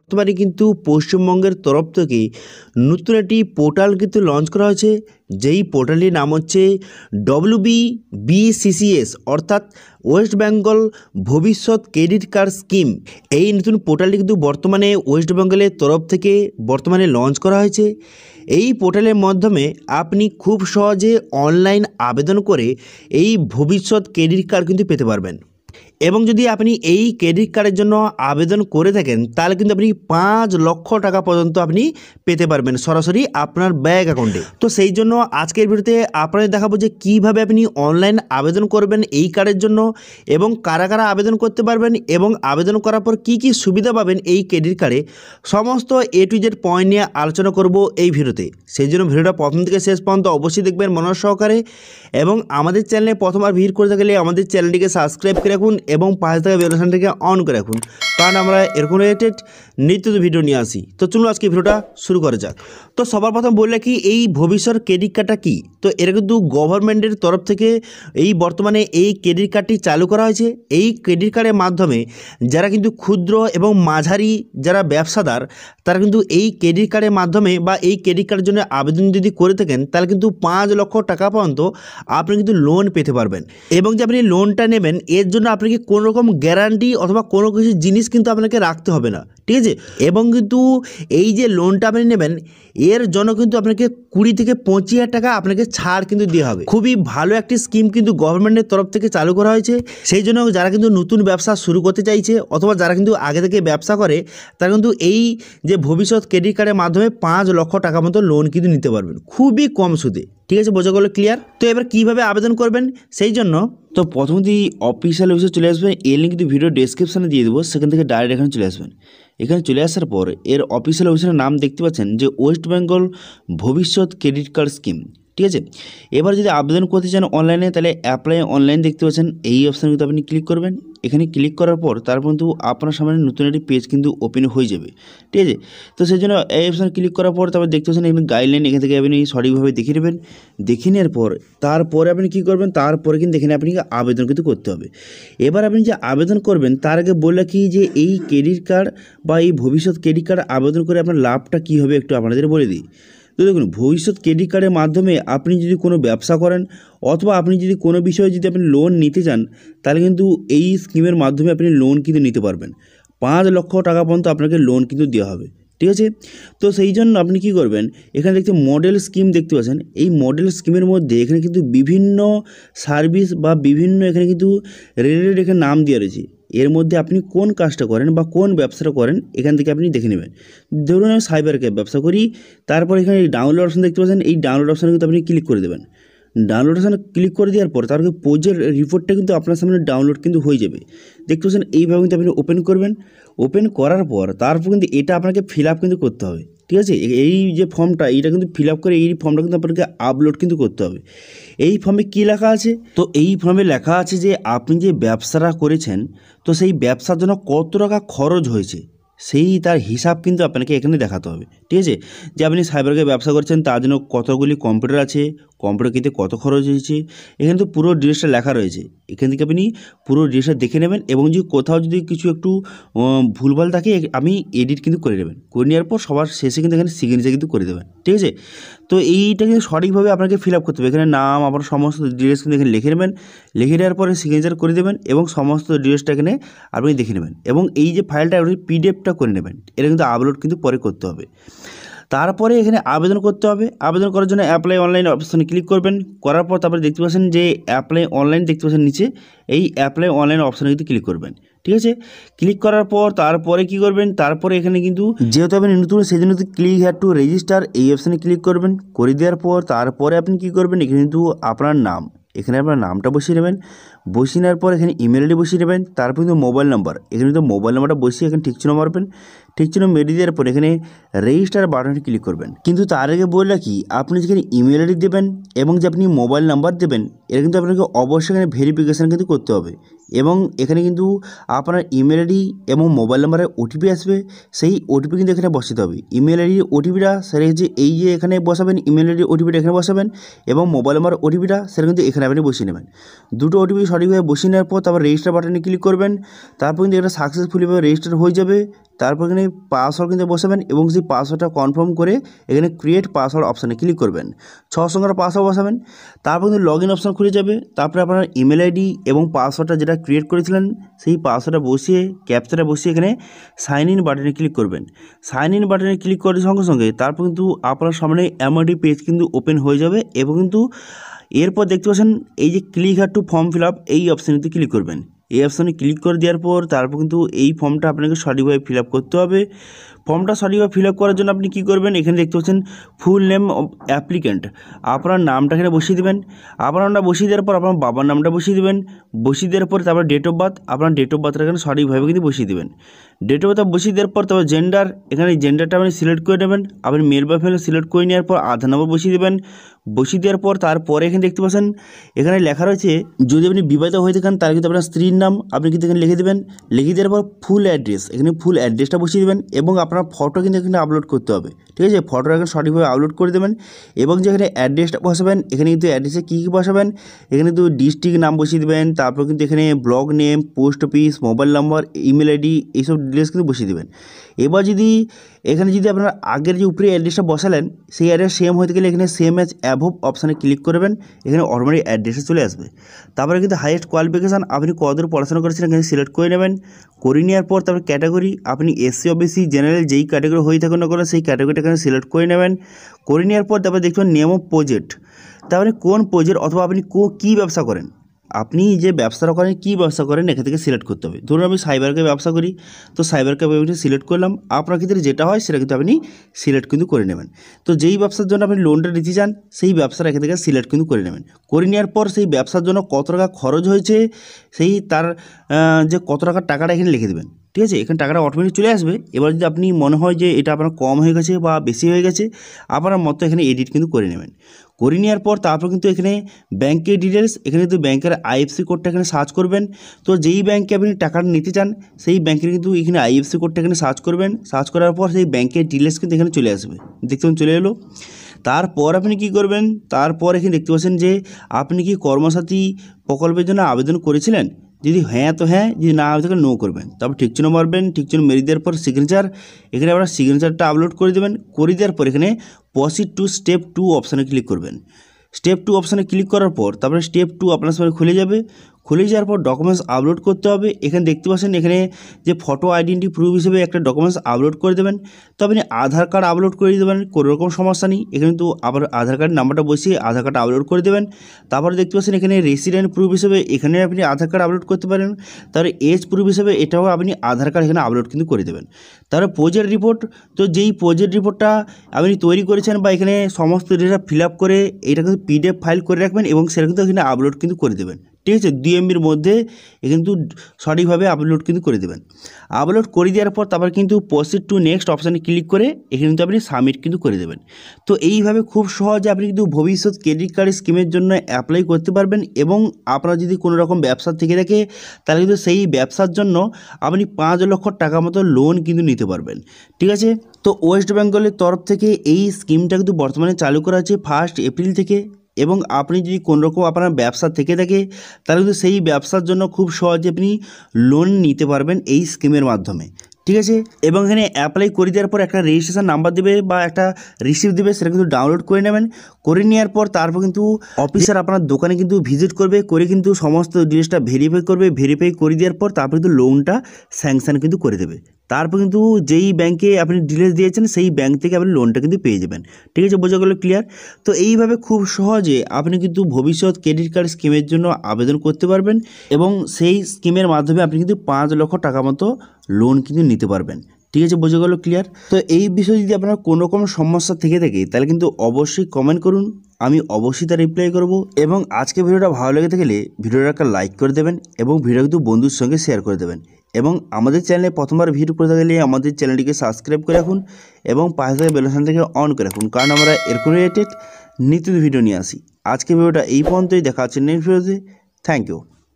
বর্তমানে কিন্তু পশ্চিমবঙ্গের তরফ থেকে নতুন একটি পোর্টাল কিন্তু লঞ্চ করা হয়েছে, যেই পোর্টালটির নাম হচ্ছে WBCCS অর্থাৎ ওয়েস্ট বেঙ্গল ভবিষ্যৎ ক্রেডিট কার্ড স্কিম। এই নতুন পোর্টালটি কিন্তু বর্তমানে ওয়েস্ট বেঙ্গলের তরফ থেকে বর্তমানে লঞ্চ করা হয়েছে। এই পোর্টালের মাধ্যমে আপনি খুব সহজে অনলাইন আবেদন করে এই ভবিষ্যৎ ক্রেডিট কার্ড কিন্তু পেতে পারবেন। এবং যদি আপনি এই ক্রেডিট কার্ডের জন্য আবেদন করে থাকেন তাহলে কিন্তু আপনি 5 লক্ষ টাকা পর্যন্ত আপনি পেতে পারবেন সরাসরি আপনার ব্যাঙ্ক অ্যাকাউন্টে। তো সেই জন্য আজকের ভিডিওতে আপনাদের দেখাবো যে কীভাবে আপনি অনলাইন আবেদন করবেন এই কার্ডের জন্য এবং কারা কারা আবেদন করতে পারবেন এবং আবেদন করার পর কী কী সুবিধা পাবেন এই ক্রেডিট কার্ডে, সমস্ত A to Z পয়েন্ট নিয়ে আলোচনা করব এই ভিডিওতে। সেই জন্য ভিডিওটা প্রথম থেকে শেষ পর্যন্ত অবশ্যই দেখবেন মনোযোগ সহকারে এবং আমাদের চ্যানেলে প্রথমবার ভিজিট করে থাকলে আমাদের চ্যানেলটিকে সাবস্ক্রাইব করে রাখুন এবং পাশে থাকা বেল আইকনটিকে অন করে রাখুন, কারণ আমরা এরকম রিলেটেড নিত্য ভিডিও নিয়ে আসি। তো চলুন আজকে ভিডিওটা শুরু করা যাক। তো সবার প্রথম বললে কি এই ভবিষ্যৎ ক্রেডিট কার্ডটা কী, তো এটা কিন্তু গভর্নমেন্টের তরফ থেকে এই বর্তমানে এই ক্রেডিট কার্ডটি চালু করা হয়েছে। এই ক্রেডিট কার্ডের মাধ্যমে যারা কিন্তু ক্ষুদ্র এবং মাঝারি যারা ব্যবসাদার তারা কিন্তু এই ক্রেডিট কার্ডের মাধ্যমে বা এই ক্রেডিট কার্ডের জন্য আবেদন যদি করে থাকেন তাহলে কিন্তু 5 লক্ষ টাকা পর্যন্ত আপনি কিন্তু লোন পেতে পারবেন। এবং যে আপনি লোনটা নেবেন এর জন্য আপনাকে কোনো রকম গ্যারান্টি অথবা কোনো কিছু জিনিস কিন্তু আপনাকে রাখতে হবে না, ঠিক আছে। এবং কিন্তু এই যে লোনটা আপনি নেবেন এর জন্য কিন্তু আপনাকে 20 থেকে 25,000 টাকা আপনাকে ছাড় কিন্তু দেওয়া হবে। খুবই ভালো একটি স্কিম কিন্তু গভর্নমেন্টের তরফ থেকে চালু করা হয়েছে। সেই জন্য যারা কিন্তু নতুন ব্যবসা শুরু করতে চাইছে অথবা যারা কিন্তু আগে থেকে ব্যবসা করে তারা কিন্তু এই যে ভবিষ্যৎ ক্রেডিট কার্ডের মাধ্যমে 5 লক্ষ টাকা মতো লোন কিন্তু নিতে পারবেন খুবই কম সুদে, ঠিক আছে। বোঝা গেল ক্লিয়ার? তো এবার কীভাবে আবেদন করবেন সেই জন্য তো প্রথমেই অফিসিয়াল ওয়েবসাইটে চলে আসবেন। এর লিঙ্ক কিন্তু ভিডিও ডেসক্রিপশানে দিয়ে দেবো, সেখান থেকে ডাইরেক্ট এখানে চলে আসবেন। এখানে চলে আসার পর এর অফিসিয়াল ওয়েবসাইটের নাম দেখতে পাচ্ছেন যে ওয়েস্ট বেঙ্গল ভবিষ্যৎ ক্রেডিট কার্ড স্কিম, ঠিক আছে। এবার যদি আবেদন করতে চান অনলাইনে তাহলে অ্যাপ্লাই অনলাইন দেখতে পাচ্ছেন, এই অপশানে কিন্তু আপনি ক্লিক করবেন। এখানে ক্লিক করার পর তারপর কিন্তু আপনার সামনে নতুন একটি পেজ কিন্তু ওপেন হয়ে যাবে, ঠিক আছে। তো সেই জন্য এই অপশানে ক্লিক করার পর তারপর দেখতে পাচ্ছেন এখানে গাইডলাইন, এখান থেকে আপনি সঠিকভাবে দেখে নেবেন। দেখে নেওয়ার পর তারপরে আপনি কী করবেন, তারপরে কিন্তু এখানে আপনি আবেদন কিন্তু করতে হবে। এবার আপনি যে আবেদন করবেন তার আগে বললে কি যে এই ক্রেডিট কার্ড বা এই ভবিষ্যৎ ক্রেডিট কার্ড আবেদন করে আপনার লাভটা কী হবে একটু আপনাদের বলে দিই। তো দেখুন, ভবিষ্যৎ ক্রেডিট কার্ডের মাধ্যমে আপনি যদি কোনো ব্যবসা করেন অথবা আপনি যদি কোনো বিষয়ে যদি আপনি লোন নিতে চান তাহলে কিন্তু এই স্কিমের মাধ্যমে আপনি লোন কিন্তু নিতে পারবেন। 5 লক্ষ টাকা পর্যন্ত আপনাকে লোন কিন্তু দেওয়া হবে, ঠিক আছে। তো সেই জন্য আপনি কি করবেন, এখানে দেখতে মডেল স্কিম দেখতে পাচ্ছেন। এই মডেল স্কিমের মধ্যে এখানে কিন্তু বিভিন্ন সার্ভিস বা বিভিন্ন এখানে কিন্তু রিলেটেড এখানে নাম দেওয়া রয়েছে। এর মধ্যে আপনি কোন কাজটা করেন বা কোন ব্যবসাটা করেন এখান থেকে আপনি দেখে নেবেন। ধরুন আমি সাইবার ক্যাফে ব্যবসা করি, তারপর এখানে ডাউনলোড অপশন দেখতে পাচ্ছেন। এই ডাউনলোড অপশানে কিন্তু আপনি ক্লিক করে দেবেন। ডাউনলোড অপশানে ক্লিক করে দেওয়ার পর তারপরে প্রজেক্ট রিপোর্টটা কিন্তু আপনার সামনে ডাউনলোড কিন্তু হয়ে যাবে। দেখতে পাচ্ছেন এইভাবে কিন্তু আপনি ওপেন করবেন। ওপেন করার পর তারপর কিন্তু এটা আপনাকে ফিল আপ কিন্তু করতে হবে, ঠিক আছে। এই যে ফর্মটা এইটা কিন্তু ফিল আপ করে এই ফর্মটা কিন্তু আপনাকে আপলোড কিন্তু করতে হবে। এই ফর্মে কী লেখা আছে, তো এই ফর্মে লেখা আছে যে আপনি যে ব্যবসাটা করেছেন তো সেই ব্যবসার জন্য কত টাকা খরচ হয়েছে সেই তার হিসাব কিন্তু আপনাকে এখানে দেখাতে হবে, ঠিক আছে। যে আপনি সাইবারকে ব্যবসা করছেন তার জন্য কতগুলি কম্পিউটার আছে, কম্পিউটার কিনতে কত খরচ হয়েছে, এখানে তো পুরো ডিটেলসটা লেখা রয়েছে। এখান থেকে আপনি পুরো ডিটেলসটা দেখে নেবেন এবং যদি কোথাও যদি কিছু একটু ভুলভাল থাকে আমি এডিট কিন্তু করে নেবেন। করে নেওয়ার পর সবার শেষে কিন্তু এখানে সিগনেচার কিন্তু করে দেবেন, ঠিক আছে। তো এইটা কিন্তু সঠিকভাবে আপনাকে ফিল আপ করতে হবে। এখানে নাম আপনার সমস্ত ডিটেলস কিন্তু এখানে লিখে নেবেন। লিখে নেওয়ার পরে সিগনেচার করে দেবেন এবং সমস্ত ডিটেলসটা এখানে আপনি দেখে নেবেন এবং এই যে ফাইলটা আপনি পিডিএফটা করে নেবেন। এটা কিন্তু আপলোড কিন্তু পরে করতে হবে। তারপরে এখানে আবেদন করতে হবে। আবেদন করার জন্য অ্যাপ্লাই অনলাইন অপশানে ক্লিক করবেন। করার পর তারপরে দেখতে পাচ্ছেন যে অ্যাপ্লাই অনলাইন দেখতে পাচ্ছেন নিচে, এই অ্যাপ্লাই অনলাইন অপশানে কিন্তু ক্লিক করবেন, ঠিক আছে। ক্লিক করার পর তারপরে কি করবেন, তারপরে এখানে কিন্তু যেহেতু আপনি নতুন সেই জন্য ক্লিক হ্যাড টু রেজিস্টার এই অপশানে ক্লিক করবেন। করে দেওয়ার পর তারপরে আপনি কি করবেন, এখানে কিন্তু আপনার নাম, এখানে আপনার নামটা বসিয়ে নেবেন। বসিয়ে নেওয়ার পর এখানে ইমেল আইডি বসিয়ে নেবেন। তারপর কিন্তু মোবাইল নাম্বার, এখানে কিন্তু মোবাইল নাম্বারটা বসিয়ে এখানে ঠিক চিহ্ন মারবেন। ঠিক চিহ্ন মেরে দেওয়ার পর এখানে রেজিস্টার বাটনে ক্লিক করবেন। কিন্তু তার আগে বলে রাখি আপনি যেখানে ইমেল আইডি দেবেন এবং যে আপনি মোবাইল নাম্বার দেবেন এটা কিন্তু আপনাকে অবশ্যই এখানে ভেরিফিকেশান কিন্তু করতে হবে এবং এখানে কিন্তু আপনার ইমেল আইডি এবং মোবাইল নাম্বারে ওটিপি আসবে, সেই ওটিপি কিন্তু এখানে বসাতে হবে। ইমেল আইডির ওটিপিটা সেটা হচ্ছে এই যে এখানে বসাবেন, ইমেল আইডির ওটিপিটা এখানে বসাবেন এবং মোবাইল নাম্বার ওটিপিটা সেটা কিন্তু এখানে আপনি বসিয়ে নেবেন। দুটো ওটিপি সঠিকভাবে বসিয়ে নেওয়ার পর তারপর রেজিস্টার বাটনে ক্লিক করবেন। তারপর কিন্তু এটা সাকসেসফুলিভাবে রেজিস্টার হয়ে যাবে। তারপর এখানে পাসওয়ার্ড কিন্তু বসাবেন এবং সেই পাসওয়ার্ডটা কনফার্ম করে এখানে ক্রিয়েট পাসওয়ার্ড অপশানে ক্লিক করবেন। 6 সংখ্যার পাসওয়ার্ড বসাবেন। তারপর কিন্তু লগ ইন অপশান খুলে যাবে। তারপরে আপনার ইমেল আইডি এবং পাসওয়ার্ডটা যেটা ক্রিয়েট করেছিলেন সেই পাসওয়ার্ডটা বসিয়ে ক্যাপচাটা বসিয়ে এখানে সাইন ইন বাটনে ক্লিক করবেন। সাইন ইন বাটনে ক্লিক করার সঙ্গে সঙ্গে তারপর কিন্তু আপনার সামনে এমআরডি পেজ কিন্তু ওপেন হয়ে যাবে এবং কিন্তু এরপর দেখতে পাচ্ছেন এই যে click here to form fill up এই অপশানেতে ক্লিক করবেন। এই অপশানে ক্লিক করে দেওয়ার পর তারপর কিন্তু এই ফর্মটা আপনাকে সঠিকভাবে ফিল আপ করতে হবে। ফর্মটা সঠিকভাবে ফিল আপ করার জন্য আপনি কী করবেন, এখানে দেখতে পাচ্ছেন ফুল নেম অফ অ্যাপ্লিক্যান্ট, আপনার নামটা এখানে বসিয়ে দেবেন। আপনার নামটা বসিয়ে দেওয়ার পর আপনার বাবার নামটা বসিয়ে দেবেন। বসিয়ে দেওয়ার পর তারপর ডেট অফ বার্থ, আপনার ডেট অফ বার্থটা এখানে সঠিকভাবে কিন্তু বসিয়ে দেবেন। ডেট অফ বার্থ বসিয়ে দেওয়ার পর তারপর জেন্ডার, এখানে জেন্ডারটা আপনি সিলেক্ট করে নেবেন। আপনি মেল বা ফিমেল সিলেক্ট করে নেওয়ার পর আধার নম্বর বসিয়ে দেবেন। বসিয়ে দেওয়ার পর তারপরে এখানে দেখতে পাচ্ছেন এখানে লেখা রয়েছে যদি আপনি বিবাহিত হয়ে থাকেন তাহলে কিন্তু আপনার স্ত্রীর নাম আপনি কিন্তু এখানে লিখে দেবেন। লিখে দেওয়ার পর ফুল অ্যাড্রেস, এখানে ফুল অ্যাড্রেসটা বসিয়ে দেবেন এবং আপনার ফটো কিন্তু এখানে আপলোড করতে হবে। ঠিক আছে, ফটোটা এখানে সঠিকভাবে আপলোড করে দেবেন এবং যেখানে অ্যাড্রেসটা বসাবেন এখানে কিন্তু অ্যাড্রেসে কী কী বসাবেন, এখানে কিন্তু ডিস্ট্রিক্ট নাম বসিয়ে দেবেন। তারপর কিন্তু এখানে block name, post office, mobile number, email ID এইসব ডিটেলস কিন্তু বসিয়ে দেবেন। এবার যদি এখানে যদি আপনার আগের যে উপরে অ্যাড্রেসটা বসালেন সেই অ্যাড্রেস সেম হতে গেলে এখানে সেম অ্যাজ অ্যাভব অপশানে ক্লিক করবেন। এখানে অটোমেটিক অ্যাড্রেসে চলে আসবে। তারপরে কিন্তু হাইয়েস্ট কোয়ালিফিকেশান আপনি কতদূর পড়াশোনা করেছেন এখানে সিলেক্ট করে নেবেন। করে নেওয়ার পর তারপর ক্যাটাগরি আপনি এসসি ওবিসি জেনারেল যেই ক্যাটাগরি হয়ে থাকুন না কেন সেই ক্যাটাগরিটা এখানে সিলেক্ট করে নেবেন। করে নেওয়ার পর তারপর দেখবেন নেম অফ প্রজেক্ট, তারপরে কোন প্রজেক্ট অথবা আপনি কী ব্যবসা করেন, আপনি যে ব্যবসাটা করেন কী ব্যবসা করেন এখান থেকে সিলেক্ট করতে হবে। ধরুন আমি সাইবার ক্যাফে ব্যবসা করি, তো সাইবার ক্যাফে সিলেক্ট করলাম। আপনার ক্ষেত্রে যেটা হয় সেটা কিন্তু আপনি সিলেক্ট কিন্তু করে নেবেন। তো যেই ব্যবসার জন্য আপনি লোনটা নিতে চান সেই ব্যবসাটা এখান থেকে সিলেক্ট কিন্তু করে নেবেন। করে নেওয়ার পর সেই ব্যবসার জন্য কত টাকা খরচ হয়েছে সেই তার যে কত টাকাটা এখানে লিখে দেবেন। ঠিক আছে, এখানে টাকাটা অটোমেটিক চলে আসবে। এবার যদি আপনি মনে হয় যে এটা আপনার কম হয়ে গেছে বা বেশি হয়ে গেছে আপনার মতো এখানে এডিট কিন্তু করে নেবেন। করে নেওয়ার পর তারপর কিন্তু এখানে ব্যাংকের ডিটেলস, এখানে কিন্তু ব্যাংকের আইএফসি কোডটা এখানে সার্চ করবেন। তো যেই ব্যাংকে আপনি টাকাটা নিতে চান সেই ব্যাংকের কিন্তু এখানে আইএফসি কোডটা এখানে সার্চ করবেন। সার্চ করার পর সেই ব্যাংকের ডিটেলস কিন্তু এখানে চলে আসবে। দেখতে চলে এলো। তারপর আপনি কি করবেন, তারপর এখানে দেখতে পাচ্ছেন যে আপনি কি কর্মসাথী প্রকল্পের জন্য আবেদন করেছিলেন। যদি হ্যাঁ তো হ্যাঁ, যদি না হবে তাহলে নো করবেন। তারপর ঠিক চিহ্ন মারবেন। ঠিক চিহ্ন মেরে দেওয়ার পর সিগনেচার, এখানে আপনার সিগনেচারটা আপলোড করে দেবেন। করে দেওয়ার পর এখানে প্রসিড টু স্টেপ 2 অপশানে ক্লিক করবেন। স্টেপ 2 অপশানে ক্লিক করার পর তারপরে স্টেপ 2 আপনার সামনে খুলে যাবে। খুলে যাওয়ার পর ডকুমেন্টস আপলোড করতে হবে। এখানে দেখতে পাচ্ছেন এখানে যে ফটো আইডেন্টি প্রুফ হিসেবে একটা ডকুমেন্টস আপলোড করে দেবেন। তো আপনি আধার কার্ড আপলোড করে দেবেন, কোনো রকম সমস্যা নেই। এখানে কিন্তু আবার আধার কার্ড নাম্বারটা বসিয়ে আধার কার্ড আপলোড করে দেবেন। তারপরে দেখতে পাচ্ছেন এখানে রেসিডেন্ট প্রুফ হিসেবে এখানে আপনি আধার কার্ড আপলোড করতে পারেন। তারপরে এজ প্রুফ হিসেবে এটাও আপনি আধার কার্ড এখানে আপলোড কিন্তু করে দেবেন। তারপরে প্রজেক্ট রিপোর্ট, তো যেই প্রজেক্ট রিপোর্টটা আপনি তৈরি করেছেন বা এখানে সমস্ত ডেটা ফিল আপ করে এটা কিন্তু পিডিএফ ফাইল করে রাখবেন এবং সেটা কিন্তু এখানে আপলোড কিন্তু করে দেবেন। ঠিক আছে, 2 MBর মধ্যে কিন্তু সঠিকভাবে আপলোড কিন্তু করে দেবেন। আপলোড করে দেওয়ার পর তারপর কিন্তু প্রসিড টু নেক্সট অপশানে ক্লিক করে এখানে কিন্তু আপনি সাবমিট কিন্তু করে দেবেন। তো এইভাবে খুব সহজে আপনি কিন্তু ভবিষ্যৎ ক্রেডিট কার্ড স্কিমের জন্য অ্যাপ্লাই করতে পারবেন এবং আপনার যদি কোনো রকম ব্যবসা থেকে থাকে তাহলে কিন্তু সেই ব্যবসার জন্য আপনি 5 লক্ষ টাকা মতো লোন কিন্তু নিতে পারবেন। ঠিক আছে, তো ওয়েস্ট বেঙ্গলের তরফ থেকে এই স্কিমটা কিন্তু বর্তমানে চালু করা আছে 1 এপ্রিল থেকে। এবং আপনি যদি কোনোরকম আপনার ব্যবসা থেকে থাকে তাহলে কিন্তু সেই ব্যবসার জন্য খুব সহজে আপনি লোন নিতে পারবেন এই স্কিমের মাধ্যমে। ঠিক আছে, এবং এখানে অ্যাপ্লাই করে দেওয়ার পর একটা রেজিস্ট্রেশন নাম্বার দেবে বা একটা রিসিপ্ট দেবে, সেটা কিন্তু ডাউনলোড করে নেবেন। করে নেওয়ার পর তারপর কিন্তু অফিসার আপনার দোকানে কিন্তু ভিজিট করবে, করে কিন্তু সমস্ত ডিটেলসটা ভেরিফাই করবে। ভেরিফাই করে দেওয়ার পর তারপর কিন্তু লোনটা স্যাংশন কিন্তু করে দেবে। তারপর কিন্তু যেই ব্যাংকে আপনি ডিটেলস দিয়েছেন সেই ব্যাংক থেকে আপনি লোনটা কিন্তু পেয়ে যাবেন। ঠিক আছে, বোঝা গেল, ক্লিয়ার? তো এইভাবে খুব সহজে আপনি কিন্তু ভবিষ্যৎ ক্রেডিট কার্ড স্কিমের জন্য আবেদন করতে পারবেন এবং সেই স্কিমের মাধ্যমে আপনি কিন্তু 5 লক্ষ টাকা মতো লোন কিন্তু নিতে পারবেন। ঠিক আছে, বোঝা গেল, ক্লিয়ার? তো এই বিষয়ে যদি আপনার কোনো রকম সমস্যা থেকে থাকে তাহলে কিন্তু অবশ্যই কমেন্ট করুন, আমি অবশ্যই তার রিপ্লাই করব। এবং আজকে ভিডিওটা ভালো লেগে থাকলে ভিডিওটা একটা লাইক করে দেবেন এবং ভিডিও কিন্তু বন্ধুর সঙ্গে শেয়ার করে দেবেন। এবং আমাদের চ্যানেলে প্রথমবার ভিডিও করে থাকলে আমাদের চ্যানেলটিকে সাবস্ক্রাইব করে রাখুন এবং পাশে থাকা বেল আইকনটিকে অন করে রাখুন, কারণ আমরা এরকম রিলেটেড নিত্য ভিডিও নিয়ে আসি। আজকে ভিডিওটা এই পর্যন্তই, দেখা হচ্ছে নেক্সট ভিডিওতে। Thank you.